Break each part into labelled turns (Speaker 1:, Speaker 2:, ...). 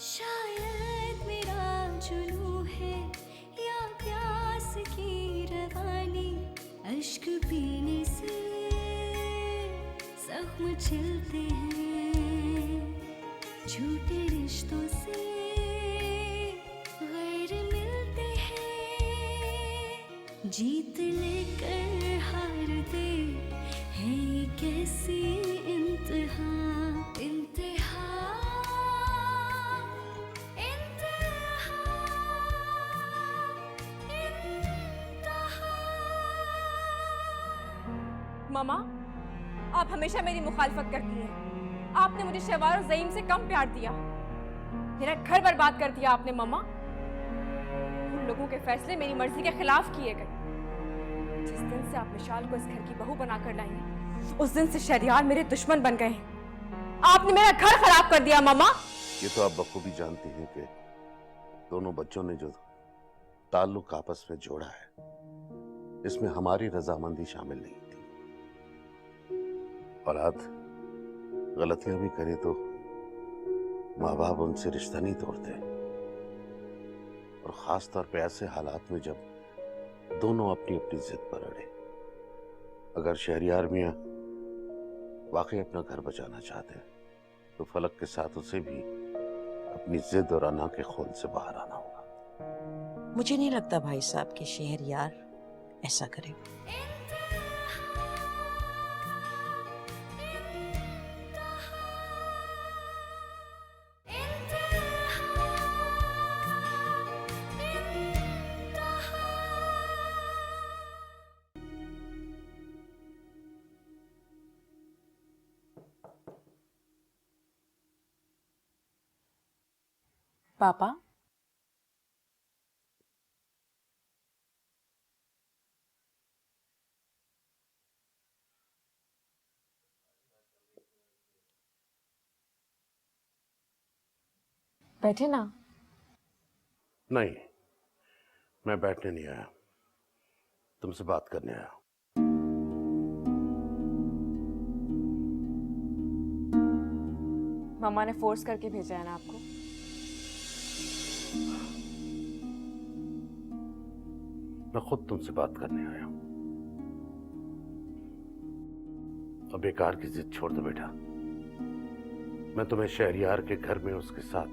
Speaker 1: शायद मेरा जुनूं है या प्यास की रवानी, अश्क पीने से जख्म चलते हैं, झूठे रिश्तों से गैर मिलते हैं, जीत लेकर हारते हैं, ये कैसी इंतहा इंतहा
Speaker 2: मामा, आप हमेशा मेरी मुखालफत करती हैं। आपने मुझे शहवार और ज़ईम से कम प्यार दिया, मेरा घर बर्बाद कर दिया आपने मामा। उन लोगों के फैसले मेरी मर्जी के खिलाफ किए गए। जिस दिन से आप मिशाल को इस घर की बहू बनाकर लाई हैं, उस दिन से शहरियार मेरे दुश्मन बन गए हैं। आपने मेरा घर खराब कर दिया मामा।
Speaker 3: ये तो आप बखूबी जानती हैं कि दोनों बच्चों ने जो ताल्लुक आपस में जोड़ा है, इसमें हमारी रजामंदी शामिल नहीं थी। औलाद गलतियां भी करे तो माँ बाप उनसे रिश्ता नहीं तोड़ते, और खास तौर पे ऐसे हालात में जब दोनों अपनी अपनी जिद पर अड़े। अगर शहरियार मियाँ वाकई अपना घर बचाना चाहते हैं तो फलक के साथ उसे भी अपनी जिद और अना के खोल से बाहर आना होगा।
Speaker 4: मुझे नहीं लगता भाई साहब कि शहरयार ऐसा करेगा।
Speaker 2: पापा, बैठे ना।
Speaker 3: नहीं, मैं बैठने नहीं आया, तुमसे बात करने आया।
Speaker 2: मामा ने फोर्स करके भेजा है ना आपको?
Speaker 3: मैं खुद तुमसे बात करने आया हूं। अब बेकार की जिद छोड़ दो बेटा। मैं तुम्हें शहरियार के घर में उसके साथ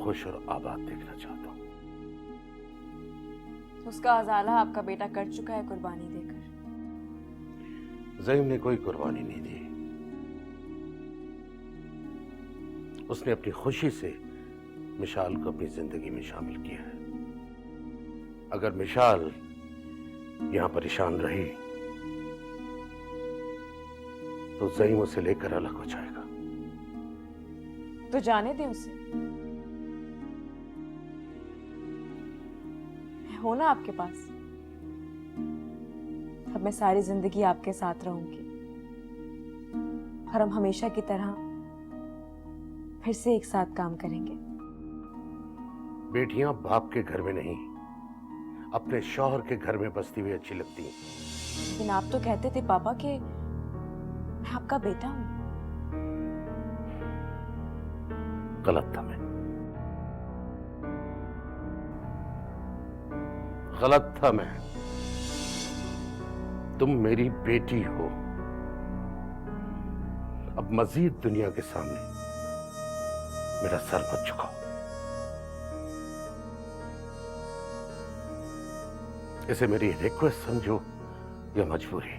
Speaker 3: खुश और आबाद देखना चाहता हूं।
Speaker 2: उसका अजाला आपका बेटा कर चुका है कुर्बानी देकर।
Speaker 3: ज़ईम ने कोई कुर्बानी नहीं दी, उसने अपनी खुशी से मिशाल को अपनी जिंदगी में शामिल किया है। अगर मिशाल यहां परेशान रही तो ज़ईम उसे लेकर अलग हो जाएगा।
Speaker 2: तो जाने दें उसे, मैं हूं ना आपके पास। अब मैं सारी जिंदगी आपके साथ रहूंगी और हम हमेशा की तरह फिर से एक साथ काम करेंगे।
Speaker 3: बेटियां बाप के घर में नहीं, अपने शौहर के घर में बसती हुई अच्छी लगती हैं।
Speaker 2: लेकिन आप तो कहते थे पापा कि मैं आपका बेटा हूं।
Speaker 3: गलत था मैं, गलत था मैं। तुम मेरी बेटी हो। अब मजीद दुनिया के सामने मेरा सर मत झुकाओ। इसे मेरी रिक्वेस्ट समझो या मजबूरी।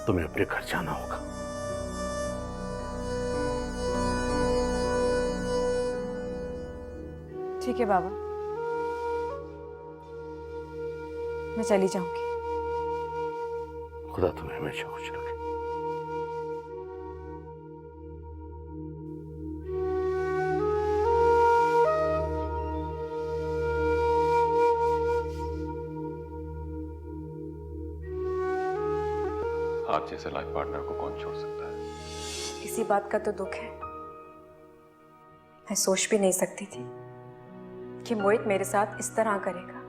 Speaker 3: तुम्हें अपने घर जाना होगा।
Speaker 2: ठीक है बाबा, मैं चली जाऊंगी।
Speaker 3: खुदा तुम्हें हमेशा खुश रखे।
Speaker 5: आप जैसे लाइफ पार्टनर को कौन छोड़ सकता है?
Speaker 2: इसी बात का तो दुख है। मैं सोच भी नहीं सकती थी कि मोहित मेरे साथ इस तरह करेगा।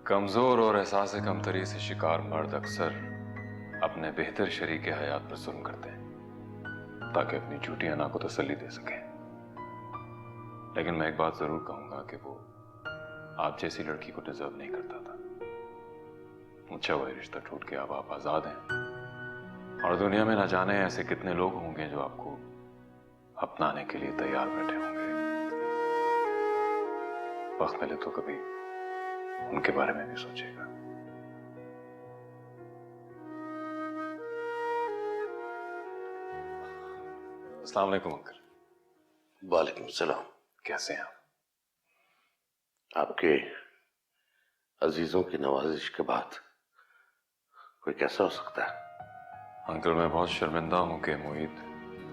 Speaker 5: कमजोर और एहसास कमतरी से शिकार मर्द अक्सर अपने बेहतर शरीक हयात पर जुल्म करते हैं। ताकि अपनी झूठी अना को तसल्ली दे सके। लेकिन मैं एक बात जरूर कहूंगा कि वो आप जैसी लड़की को डिजर्व नहीं करता था। अच्छा हुआ रिश्ता टूट गया, अब आप आजाद हैं और दुनिया में ना जाने ऐसे कितने लोग होंगे जो आपको अपनाने के लिए तैयार बैठे होंगे। वक्त मिले तो कभी उनके बारे में भी सोचिएगा। अस्सलाम वालेकुम अंकल।
Speaker 3: वालेकुम सलाम।
Speaker 5: कैसे हैं आप?
Speaker 3: आपके अजीजों की नवाजिश के बाद कोई कैसा हो सकता है?
Speaker 5: अंकल मैं बहुत शर्मिंदा हूं कि मोहित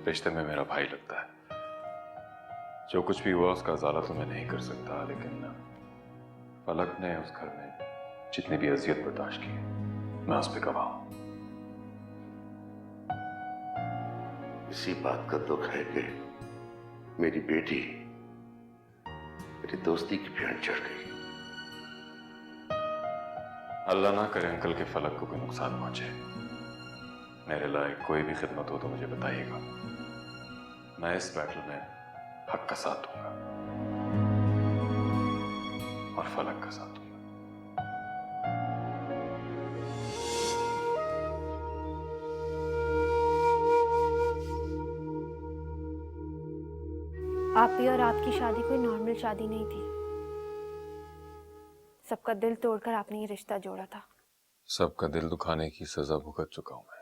Speaker 5: रिश्ते में मेरा भाई लगता है। जो कुछ भी हुआ उसका इजाला तो मैं नहीं कर सकता, लेकिन फलक ने उस घर में जितनी भी अजियत बर्दाश्त की मैं उस पर गवाह हूं।
Speaker 3: इसी बात का दुख है कि मेरी बेटी मेरी दोस्ती की भेंट चढ़ गई।
Speaker 5: अल्लाह ना करे अंकल के फलक को कोई नुकसान पहुंचे। मेरे लायक कोई भी खिदमत हो तो मुझे बताइएगा। मैं इस बैटल में हक का साथ दूंगा और फलक का साथ दूंगा।
Speaker 2: आपकी और आपकी शादी कोई नॉर्मल शादी नहीं थी। सबका दिल तोड़कर आपने ये रिश्ता जोड़ा था।
Speaker 5: सबका दिल दुखाने की सजा भुगत चुका हूं मैं।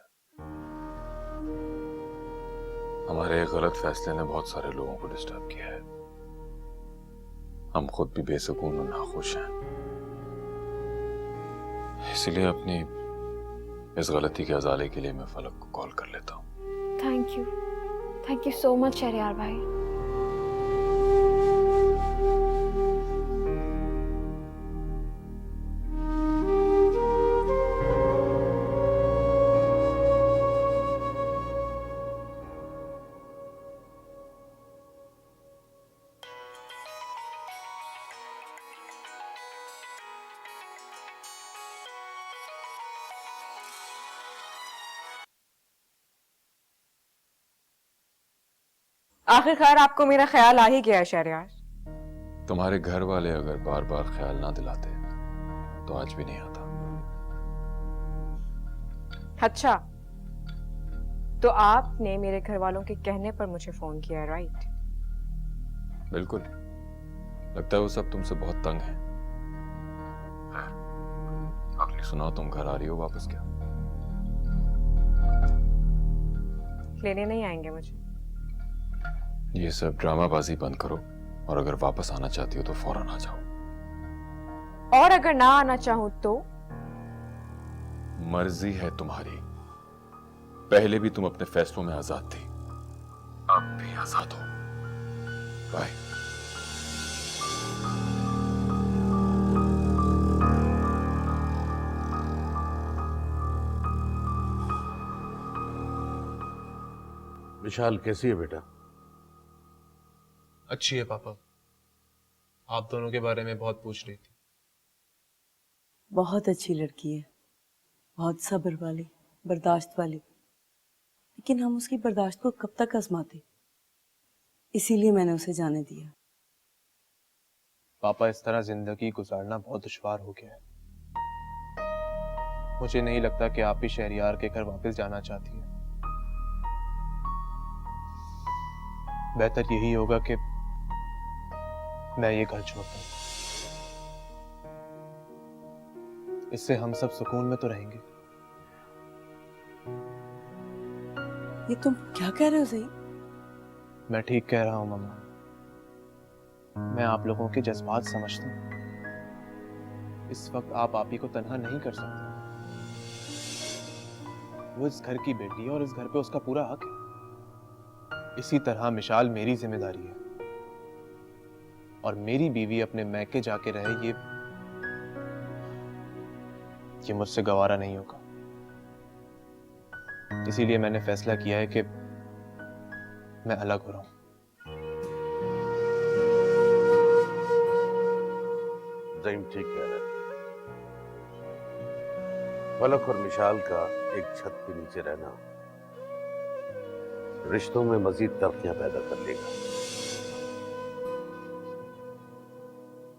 Speaker 5: हमारे गलत फैसले ने बहुत सारे लोगों को डिस्टर्ब किया है। हम खुद भी बेसुकून और नाखुश हैं। इसलिए अपनी इस गलती के अजाले के लिए मैं फलक को कॉल कर लेता हूँ।
Speaker 2: Thank you so much Shahryar भाई। आखिरकार आपको मेरा ख्याल आ ही गया है शहरयार।
Speaker 5: तुम्हारे घर वाले अगर बार बार ख्याल ना दिलाते तो आज भी नहीं आता।
Speaker 2: अच्छा, तो आपने मेरे घर वालों के कहने पर मुझे फोन किया, राइट?
Speaker 5: बिल्कुल। लगता है वो सब तुमसे बहुत तंग है। अगली सुनाओ, तुम घर आ रही हो वापस क्या?
Speaker 2: लेने नहीं आएंगे मुझे?
Speaker 5: ये सब ड्रामाबाजी बंद करो और अगर वापस आना चाहती हो तो फौरन आ जाओ।
Speaker 2: और अगर ना आना चाहूं तो?
Speaker 5: मर्जी है तुम्हारी। पहले भी तुम अपने फैसलों में आजाद थी, अब भी आजाद हो। बाय।
Speaker 3: विशाल कैसी है बेटा?
Speaker 6: अच्छी है पापा। आप दोनों के बारे में बहुत पूछ रही थी।
Speaker 4: बहुत अच्छी लड़की है, बहुत सब्र वाली, बर्दाश्त वाली। लेकिन हम उसकी बर्दाश्त को कब तक आजमाते, इसीलिए मैंने उसे जाने दिया।
Speaker 6: पापा इस तरह जिंदगी गुजारना बहुत दुश्वार हो गया है। मुझे नहीं लगता कि आप भी शहरयार के घर वापस जाना चाहती हैं। बेहतर यही होगा कि मैं ये घर छोड़ता हूं। इससे हम सब सुकून में तो रहेंगे।
Speaker 4: ये तुम क्या कह रहे हो सही?
Speaker 6: मैं ठीक कह रहा हूं मम्मा। मैं आप लोगों के जज्बात समझता हूं। इस वक्त आप आपी को तन्हा नहीं कर सकते। वो इस घर की बेटी है और इस घर पे उसका पूरा हक है। इसी तरह मिशाल मेरी जिम्मेदारी है और मेरी बीवी अपने मैके जाके रहे, ये मुझसे गवारा नहीं होगा। इसीलिए मैंने फैसला किया है कि मैं अलग हो रहा हूं।
Speaker 3: ज़हीम ठीक कह रहा है। फलक और मिशाल का एक छत के नीचे रहना रिश्तों में मजीद तरक्कियां पैदा कर लेगा,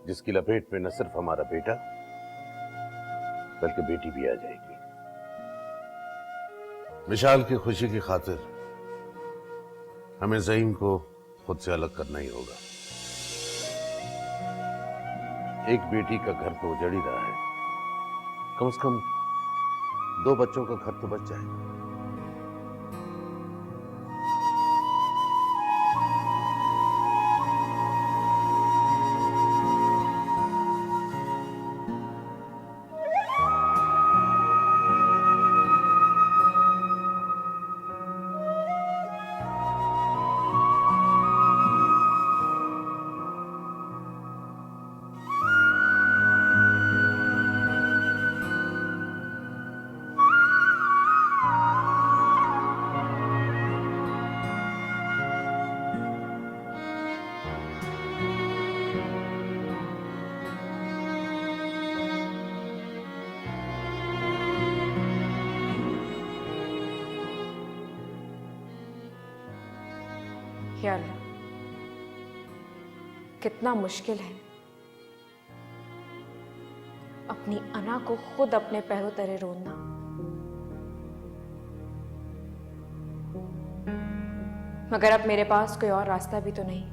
Speaker 3: जिसकी लपेट में न सिर्फ हमारा बेटा बल्कि बेटी भी आ जाएगी। मिशाल की खुशी की खातिर हमें ज़ईम को खुद से अलग करना ही होगा। एक बेटी का घर तो उजड़ ही रहा है, कम से कम 2 बच्चों का घर तो बच जाए।
Speaker 2: या अल्लाह, कितना मुश्किल है अपनी अना को खुद अपने पैरों तले रोकना। मगर अब मेरे पास कोई और रास्ता भी तो नहीं।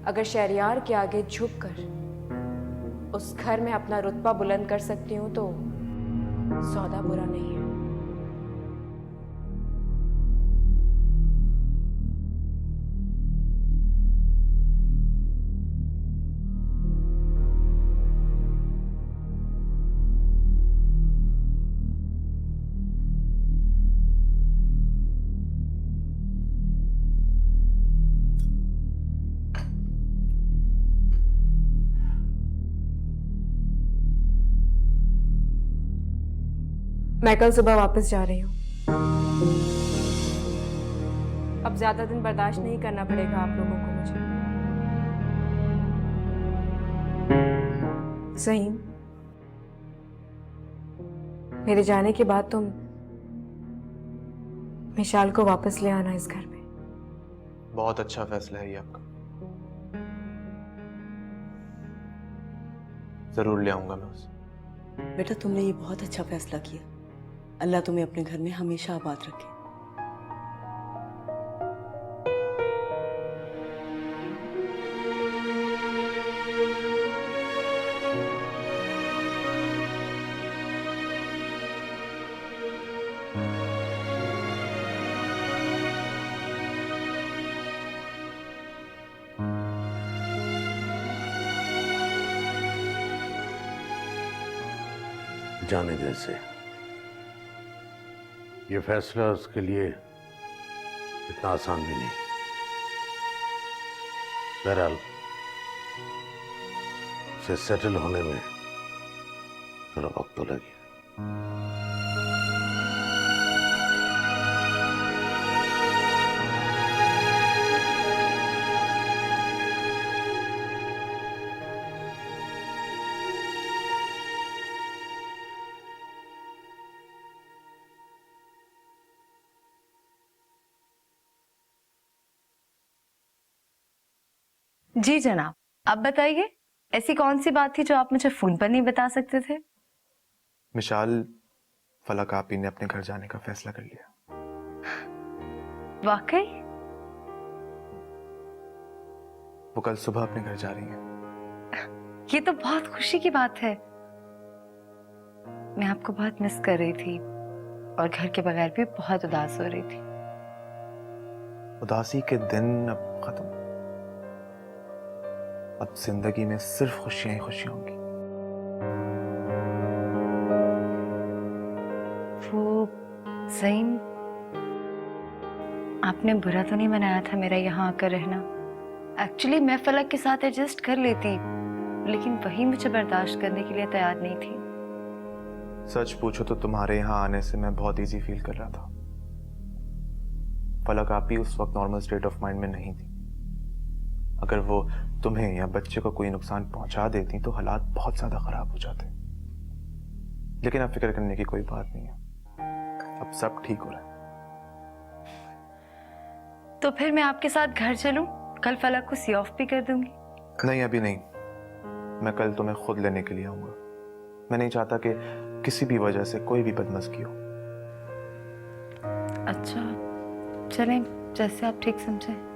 Speaker 2: अगर शहरियार के आगे झुककर उस घर में अपना रुतबा बुलंद कर सकती हूं तो सौदा बुरा नहीं है। मैं कल सुबह वापस जा रही हूँ। अब ज्यादा दिन बर्दाश्त नहीं करना पड़ेगा आप लोगों को मुझे। ज़ईम, मेरे जाने के बाद तुम मिशाल को वापस ले आना इस घर में।
Speaker 6: बहुत अच्छा फैसला है ये आपका, जरूर ले आऊंगा मैं उसे।
Speaker 4: बेटा तुमने ये बहुत अच्छा फैसला किया। अल्लाह तुम्हें अपने घर में हमेशा आबाद रखे।
Speaker 3: जाने दे इसे। ये फैसला उसके लिए इतना आसान भी नहीं। बहरहाल उसे सेटल होने में थोड़ा वक्त तो लगे।
Speaker 7: जी जनाब, आप बताइए, ऐसी कौन सी बात थी जो आप मुझे फोन पर नहीं बता सकते थे?
Speaker 6: मिशाल, फलक आपी ने अपने घर जाने का फैसला कर लिया।
Speaker 7: वाकई?
Speaker 6: वो कल सुबह अपने घर जा रही हैं।
Speaker 7: ये तो बहुत खुशी की बात है। मैं आपको बहुत मिस कर रही थी और घर के बगैर भी बहुत उदास हो रही थी।
Speaker 6: उदासी के दिन अब खत्म। अब जिंदगी में सिर्फ खुशियां ही खुशियां होंगी।
Speaker 7: वो ज़ईम, आपने बुरा तो नहीं मनाया था मेरा यहाँ आकर रहना? एक्चुअली मैं फलक के साथ एडजस्ट कर लेती, लेकिन वही मुझे बर्दाश्त करने के लिए तैयार नहीं थी।
Speaker 6: सच पूछो तो तुम्हारे यहाँ आने से मैं बहुत इजी फील कर रहा था। फलक आपी उस वक्त नॉर्मल स्टेट ऑफ माइंड में नहीं थी। अगर वो तुम्हें या बच्चे को कोई नुकसान पहुंचा देती तो हालात बहुत ज्यादा खराब हो जाते। लेकिन अब फिक्र करने की कोई बात नहीं है, अब सब ठीक हो रहा है।
Speaker 7: तो फिर मैं आपके साथ घर चलूं? कल फलक को सी ऑफ भी कर दूंगी।
Speaker 6: नहीं, अभी नहीं। मैं कल तुम्हें खुद लेने के लिए आऊंगा। मैं नहीं चाहता कि किसी भी वजह से कोई भी बदमज़गी हो।
Speaker 7: अच्छा, चलें, जैसे आप ठीक समझें।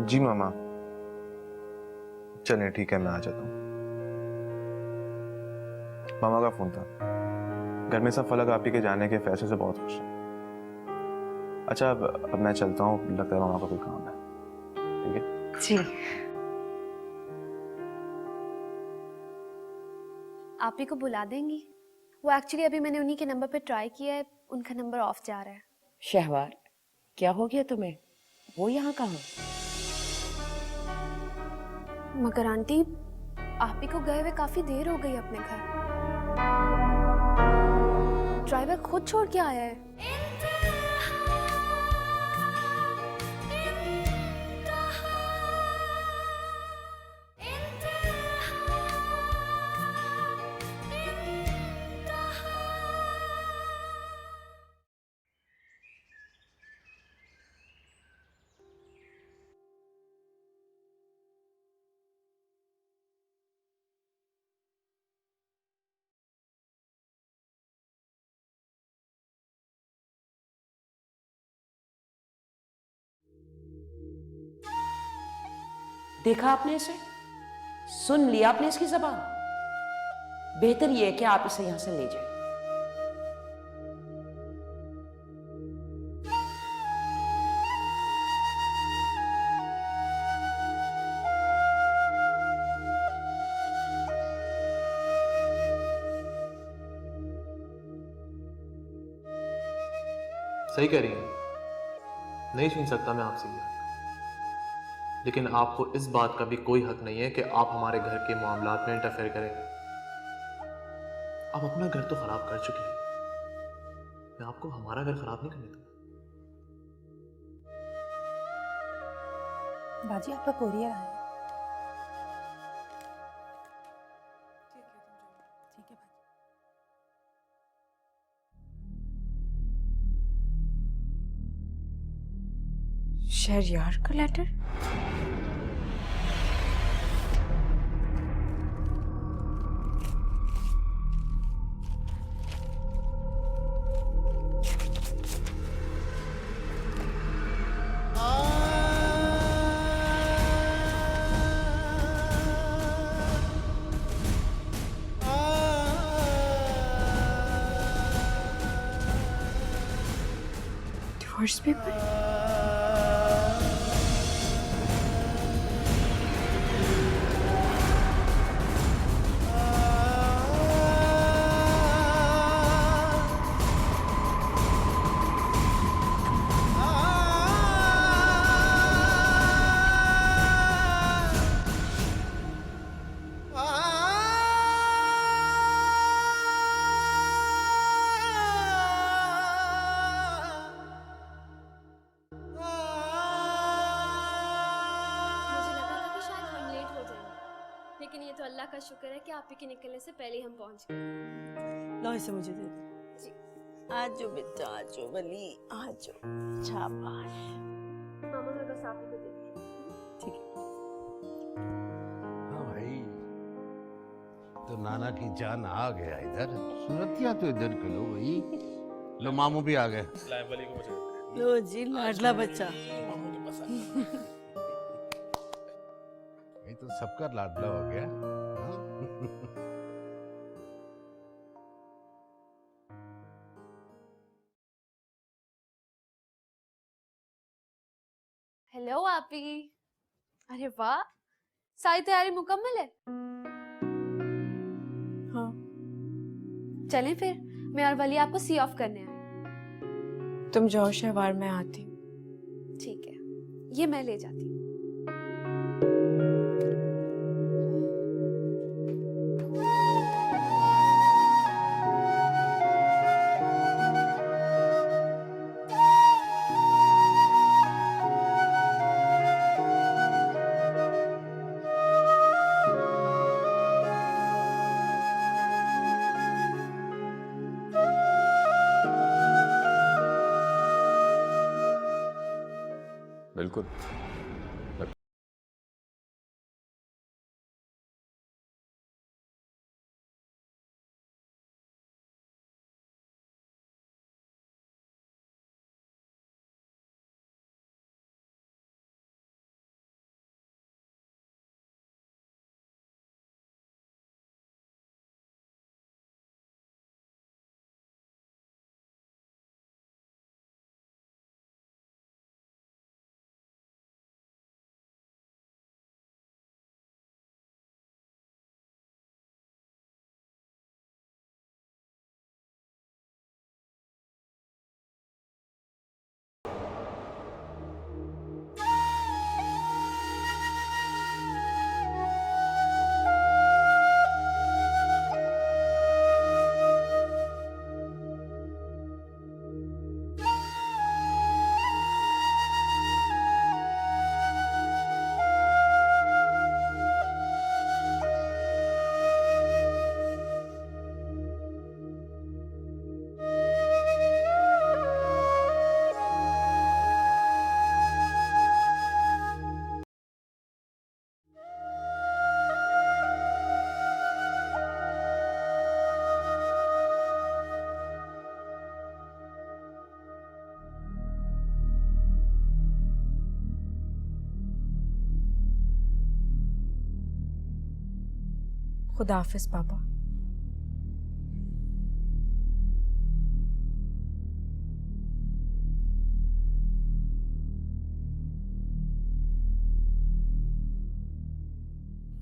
Speaker 6: जी मामा, चलें ठीक है, मैं आ जाता हूँ। मामा का फोन था। घर में सब फलक आपी के जाने के फैसले से बहुत खुश हैं। अच्छा, अब मैं चलता हूँ, लगता है मामा को कोई काम है। ठीक है
Speaker 7: जी।
Speaker 8: आप ही को बुला देंगी? वो एक्चुअली अभी मैंने उन्हीं के नंबर पे ट्राई किया है, उनका नंबर ऑफ जा रहा है।
Speaker 9: शहवार, क्या हो गया तुम्हें? वो यहाँ कहाँ?
Speaker 8: मगर आंटी, आप ही को गए हुए काफी देर हो गई अपने घर। ड्राइवर खुद छोड़ के आया है।
Speaker 9: देखा आपने इसे? सुन लिया आपने इसकी जबान? बेहतर यह है कि आप इसे यहां से ले जाएं।
Speaker 6: सही कह रही हैं। नहीं छीन सकता मैं आपसे ये हक, लेकिन आपको इस बात का भी कोई हक नहीं है कि आप हमारे घर के मामलात में इंटरफेयर करें। आप अपना घर तो खराब कर चुके हैं, मैं आपको हमारा घर खराब नहीं करने दूंगा।
Speaker 10: बाजी, आपका कोरियर आया है। ठीक है बाजी।
Speaker 9: शहरयार का लेटर? Divorce paper?
Speaker 8: मुझे लगा था कि शायद हम लेट हो जाएंगे, लेकिन ये तो अल्लाह का शुक्र है कि आप ही के निकलने से पहले हम पहुंच गए।
Speaker 4: लो इसे मुझे दे दो। आज जो बेटा, आज जो बली, आज जो। शाबाश।
Speaker 8: मामा, मैं बस आप ही को देती हूँ।
Speaker 4: ठीक है।
Speaker 3: हाँ भाई, तो नाना की जान आ गया इधर। सूरतिया तो इधर के लो भाई। लो मामू भी आ गए।
Speaker 4: लो जी, लाडला बच्चा।
Speaker 3: ये तो सबका लाडला हो गया। हाँ?
Speaker 8: हेलो आपी। अरे वाह, सारी तैयारी मुकम्मल है।
Speaker 4: हाँ।
Speaker 8: चलें फिर, मैं और वली आपको सी ऑफ करने आए।
Speaker 10: तुम जाओ शहवार, मैं आती हूँ।
Speaker 8: ठीक है, ये मैं ले जाती हूँ।
Speaker 6: बिल्कुल।
Speaker 10: खुदा हाफिज पापा।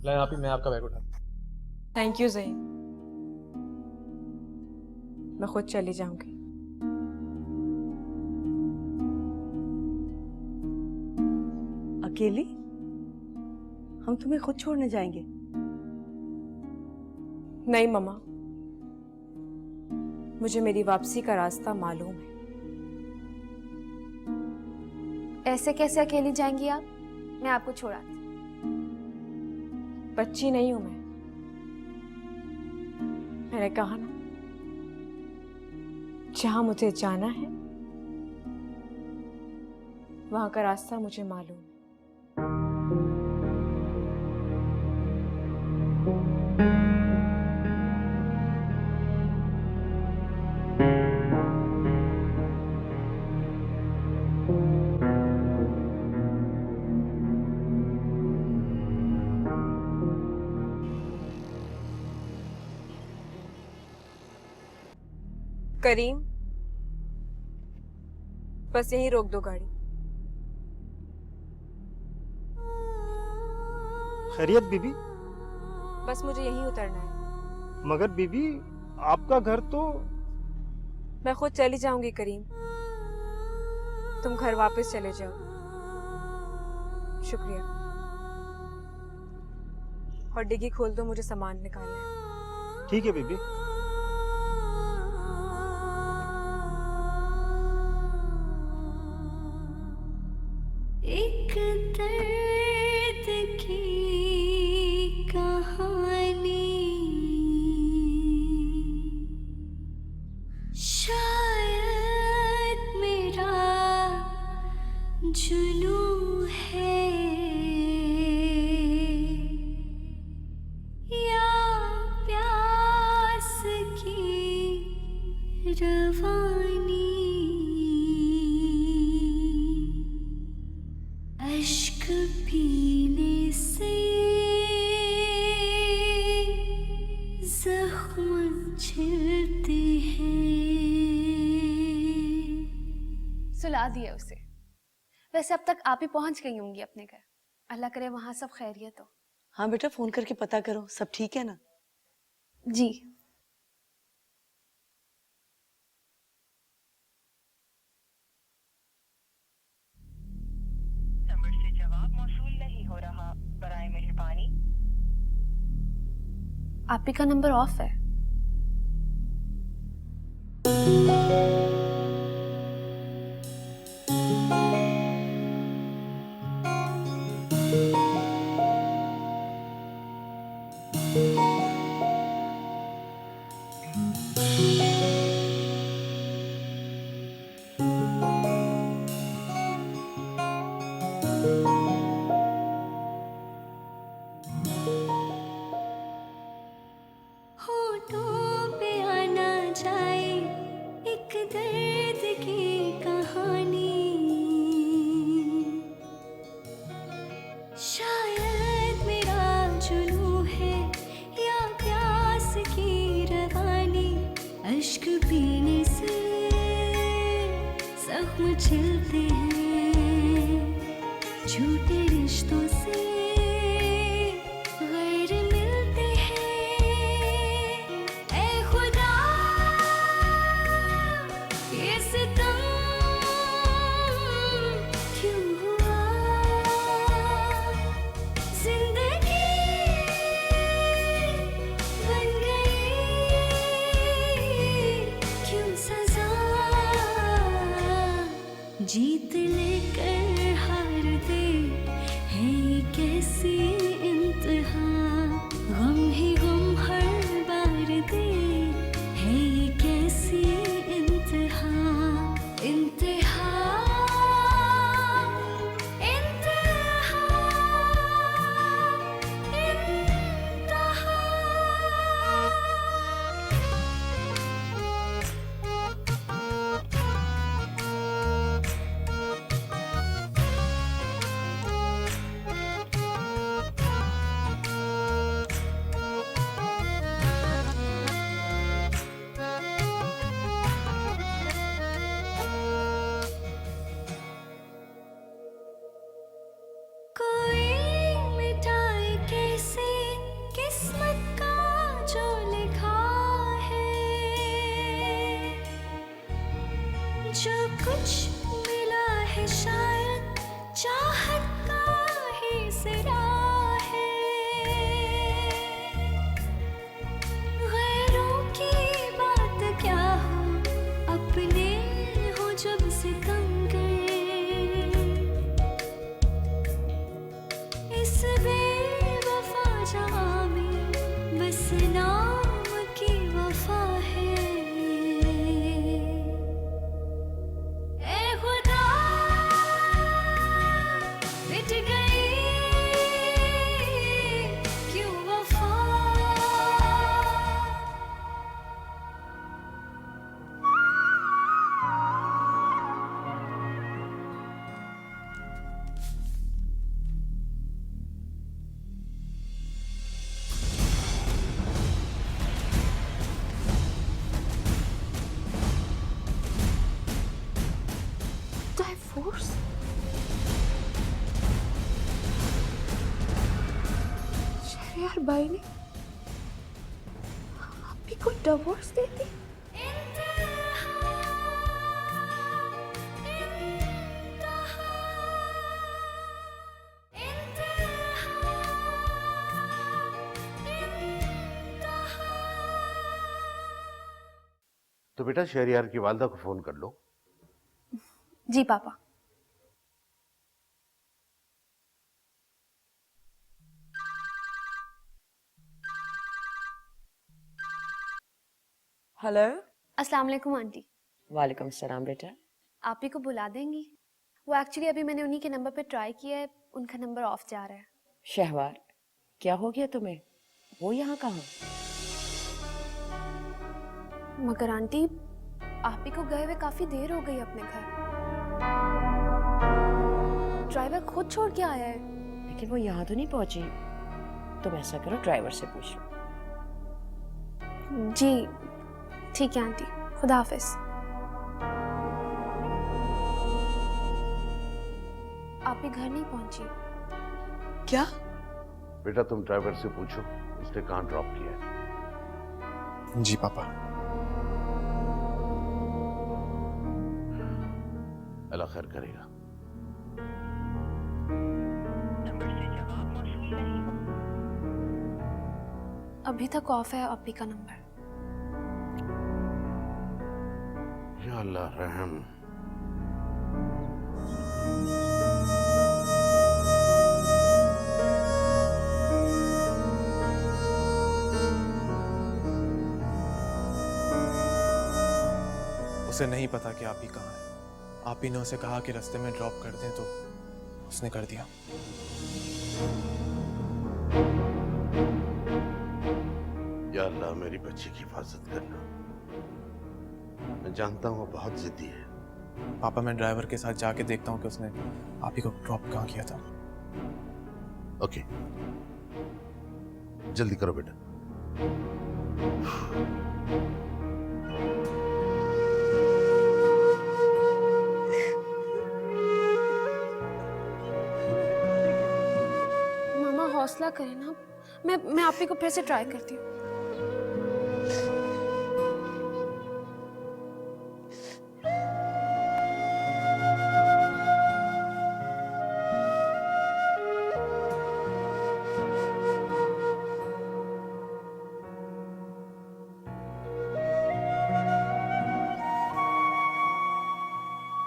Speaker 6: लाएं आप ही, मैं आपका बैग उठा।
Speaker 10: थैंक यू ज़हीम, मैं खुद चली जाऊंगी।
Speaker 4: अकेली? हम तुम्हें खुद छोड़ने जाएंगे?
Speaker 10: नहीं मम्मा, मुझे मेरी वापसी का रास्ता मालूम है।
Speaker 8: ऐसे कैसे अकेली जाएंगी आप? मैं आपको छोड़ाती।
Speaker 10: बच्ची नहीं हूं मैंने कहा ना, जहां मुझे जाना है वहां का रास्ता मुझे मालूम है। करीम, बस यहीं रोक दो गाड़ी।
Speaker 11: खैरियत बीबी?
Speaker 10: बस मुझे यहीं उतरना है।
Speaker 11: मगर बीबी, आपका घर तो...
Speaker 10: मैं खुद चली जाऊंगी करीम, तुम घर वापस चले जाओ। शुक्रिया। और डिग्गी खोल दो, मुझे सामान निकालना है।
Speaker 11: ठीक है बीबी।
Speaker 1: एक दर्द की कहानी, शायद मेरा जुनून है या प्यास की रवानी। अश्क पीने से जख्म छिलते हैं।
Speaker 8: सुला दिया उसे। वैसे अब तक आप ही पहुंच गई होंगी अपने घर। अल्लाह करे वहां सब खैरियत हो।
Speaker 4: हाँ बेटा, फोन करके पता करो सब ठीक है ना?
Speaker 8: जी।
Speaker 12: नंबर से जवाब मौसूल नहीं हो रहा, बराए मेहरबानी।
Speaker 8: आप ही का नंबर ऑफ है।
Speaker 1: होठों पे आना जाए एक दर्द की कहानी। शायद मेरा जुनून है या प्यास की रवानी, अश्क पीने से जख्म छिलते हैं, झूठे रिश्तों से गैर मिलते हैं। ऐ खुदा ये सितम क्यों हुआ, जिंदगी बन गई क्यों सजा, जीत लेकर हारते हैं ये कैसी इंतहा, गम ही गम हर बार दे है ये कैसी इंतहा। इंतहा इंतहा कोई मिटाए कैसे किस्मत का जो लिखा है, जो कुछ मिला है शायद चाहत का ही सिरा है। गैरों की बात क्या हो, अपने हो जब सितमगर, इस बेवफा जहां में बस नाम की वफा है। ऐ खुदा मिट गई क्यों वफा।
Speaker 2: डिवोर्स? शहरयार भाई ने आप को डिवोर्स दे दी?
Speaker 3: तो बेटा शहरयार की वालदा को फोन कर लो।
Speaker 2: जी पापा।
Speaker 9: हेलो।
Speaker 8: अस्सलाम वालेकुम आंटी।
Speaker 9: वालेकुम सलाम बेटा।
Speaker 8: आप ही को बुला देंगी? वो एक्चुअली अभी मैंने उन्हीं के नंबर पे ट्राई किया है, उनका नंबर ऑफ जा रहा है।
Speaker 9: शहवार, क्या हो गया तुम्हें? वो यहाँ कहाँ?
Speaker 8: मगर आंटी आप ही को गए हुए काफी देर हो गई अपने घर। ड्राइवर खुद छोड़ के आया है।
Speaker 9: लेकिन वो यहाँ तो नहीं पहुंची। तुम ऐसा करो, ड्राइवर से पूछ लो।
Speaker 8: जी ठीक है आंटी, खुदा हाफिज। आप भी घर नहीं पहुंची?
Speaker 4: क्या?
Speaker 3: बेटा तुम ड्राइवर से पूछो उसने कहाँ ड्रॉप किया है।
Speaker 6: जी पापा।
Speaker 3: अल्लाह खैर करेगा।
Speaker 8: अभी तक ऑफ है आप ही का नंबर।
Speaker 3: या अल्लाह रहम।
Speaker 6: उसे नहीं पता कि आप ही कहाँ हैं। आप ही ने उसे कहा कि रास्ते में ड्रॉप कर दें तो उसने कर दिया।
Speaker 3: या अल्लाह मेरी बच्ची की हिफाजत करना। मैं जानता हूँ वो बहुत जिद्दी है।
Speaker 6: पापा मैं ड्राइवर के साथ जाके देखता हूँ कि उसने आप ही को ड्रॉप कहाँ किया था।
Speaker 3: ओके, जल्दी करो बेटा।
Speaker 8: मामा हौसला करें ना, मैं आप ही को फिर से ट्राई करती हूँ।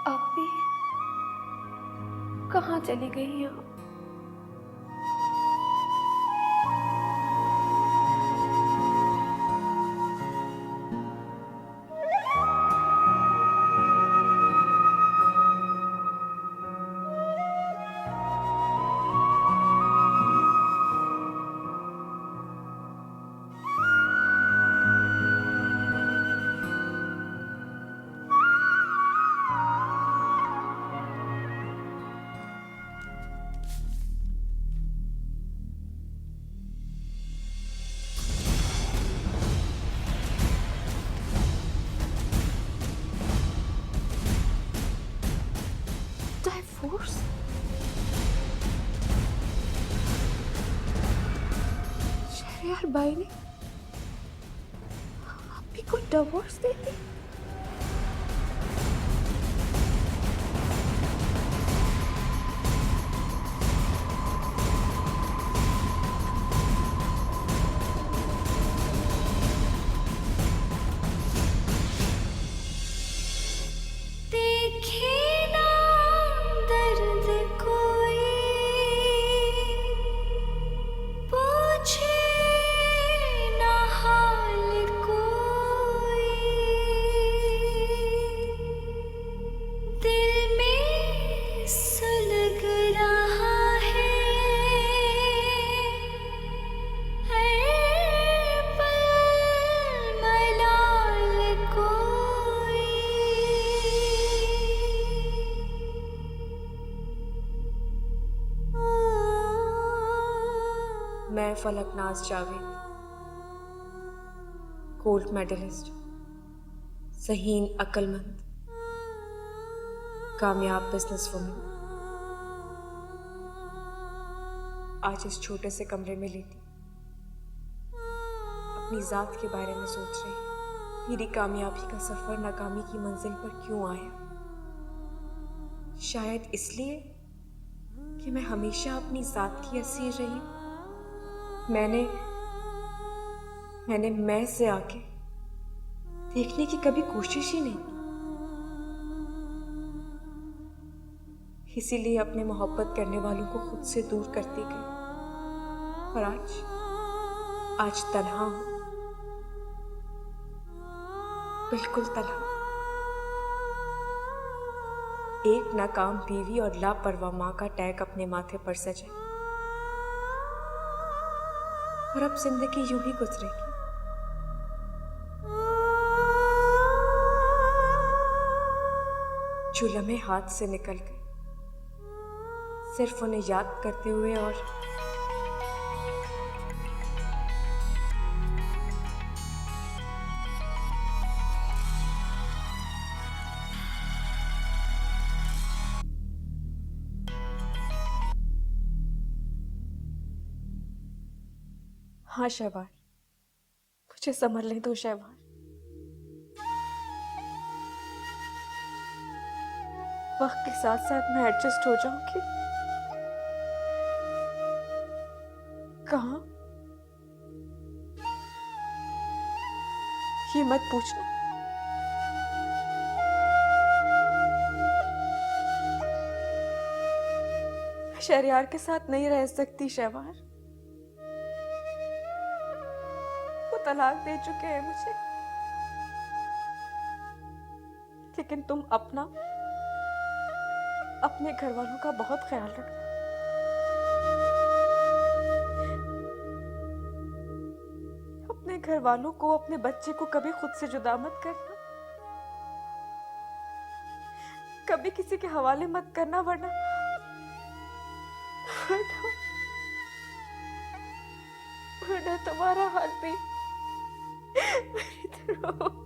Speaker 8: आप भी कहाँ चली गई हैं? डिवोर्स? शहरयार भाई ने आप ही को डिवोर्स दे दी?
Speaker 10: मैं फलकनाज जावेद, गोल्ड मेडलिस्ट, ज़हीन अक्लमंद, कामयाब बिजनेस वुमन, आज इस छोटे से कमरे में लेटी अपनी ज़ात के बारे में सोच रही। मेरी कामयाबी का सफ़र नाकामी की मंजिल पर क्यों आया? शायद इसलिए कि मैं हमेशा अपनी ज़ात की असीर रही हूँ। मैंने मैं से आके देखने की कभी कोशिश ही नहीं की। इसीलिए अपने मोहब्बत करने वालों को खुद से दूर करती गई और आज तन्हा हूं, बिल्कुल तन्हा। एक नाकाम बीवी और लापरवाह मां का टैग अपने माथे पर सजा और अब जिंदगी यूं ही गुजरेगी। जो लम्हे हाथ से निकल गए सिर्फ उन्हें याद करते हुए और हाँ शहवार, मुझे समझ ले दो शहवार। वक्त के साथ साथ मैं एडजस्ट हो जाऊंगी। कहाँ? ये मत पूछना। मैं शहरयार के साथ नहीं रह सकती शहवार। वो तलाक दे चुके हैं मुझे, लेकिन तुम अपने घर वालों का बहुत ख्याल रखना। अपने घर वालों को, अपने बच्चे को कभी खुद से जुदा मत करना, कभी किसी के हवाले मत करना, वरना वरना तुम्हारा हाल भी मेरी तरह होगा।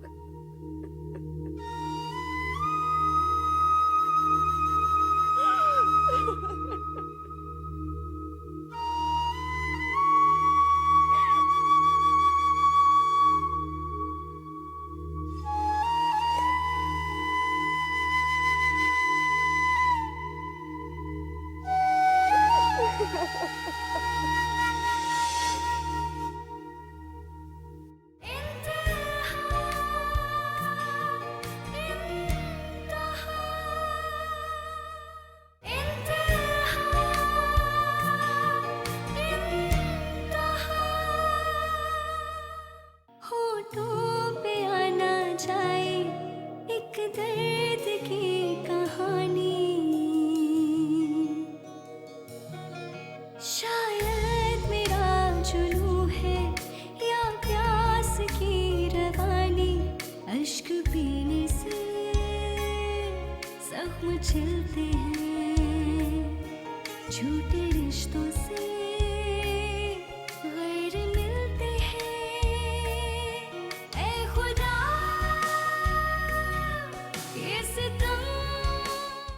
Speaker 1: होठों पे आना जाए एक दर्द की कहानी, शायद मेरा जुनून है या प्यास की रवानी, अश्क पीने से जख्म छिल